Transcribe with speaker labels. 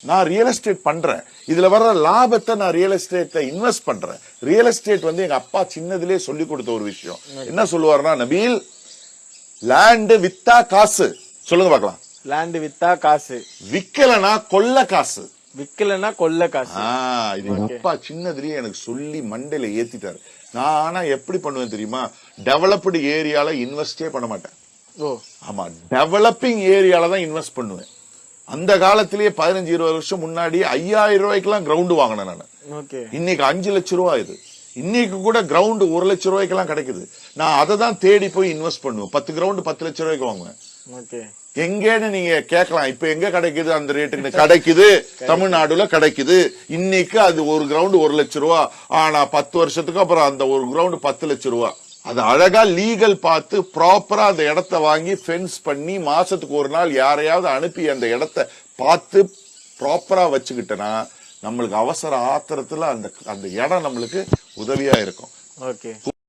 Speaker 1: நான் real estate பண்றேன். இதுல வர்ற லாபத்தை நான் ரியல் எஸ்டேட்ல இன்வெஸ்ட் பண்றேன். ரியல் எஸ்டேட் வந்து எங்க அப்பா சின்னதிலே சொல்லி கொடுத்த ஒரு விஷயம். என்ன சொல்லுவாருன்னா, நபீல், லேண்ட் வித்தா காசு. சொல்லுங்க பார்க்கலாம்.
Speaker 2: லேண்ட் வித்தா காசு,
Speaker 1: விக்கலனா கொள்ள காசு.
Speaker 2: விக்கலன்னா கொள்ள காசு.
Speaker 1: இது எங்க அப்பா சின்னதுலயே எனக்கு சொல்லி மண்டையில ஏத்திட்டாரு. நான் ஆனா எப்படி பண்ணுவேன் தெரியுமா? டெவலப்டு ஏரியால இன்வெஸ்டே பண்ண மாட்டேன்.
Speaker 2: ஓ
Speaker 1: ஆமா, டெவலப்பிங் ஏரியால தான் இன்வெஸ்ட் பண்ணுவேன். அந்த காலத்திலேயே 15-20 வருஷம் முன்னாடி 5000 ரூபாய்க்கெல்லாம் கிரவுண்ட் வாங்கினேன் நான்.
Speaker 2: ஓகே.
Speaker 1: இன்னைக்கு 5 லட்சம் ரூபாய் இது. இன்னைக்கு கூட கிரவுண்ட் 1 லட்சம் ரூபாய்க்கெல்லாம் கிடைக்குது. நான் அதை தான் தேடி போய் இன்வெஸ்ட் பண்ணுவேன். 10 கிரவுண்ட் 10 லட்சம் ரூபாய்க்கு வாங்குவேன்.
Speaker 2: ஓகே.
Speaker 1: எங்கன்னு நீங்க கேட்கலாம். இப்ப எங்க கிடைக்குது அந்த ரேட்டுக்கு? கிடைக்குது, தமிழ்நாடுல கிடைக்குது. இன்னைக்கு அது ஒரு கிரவுண்ட் 1 லட்சம் ரூபா. ஆனா 10 வருஷத்துக்கு அப்புறம் அந்த ஒரு கிரவுண்ட் 10 லட்சம் ரூபா. அது அழகா லீகல் பார்த்து ப்ராப்பரா அந்த இடத்த வாங்கி ஃபென்ஸ் பண்ணி மாசத்துக்கு ஒரு நாள் யாரையாவது அனுப்பி அந்த இடத்த பார்த்து ப்ராப்பரா வச்சுக்கிட்டனா நம்மளுக்கு அவசர ஆத்திரத்துல அந்த இடம் நம்மளுக்கு உதவியா இருக்கும்.
Speaker 2: ஓகே.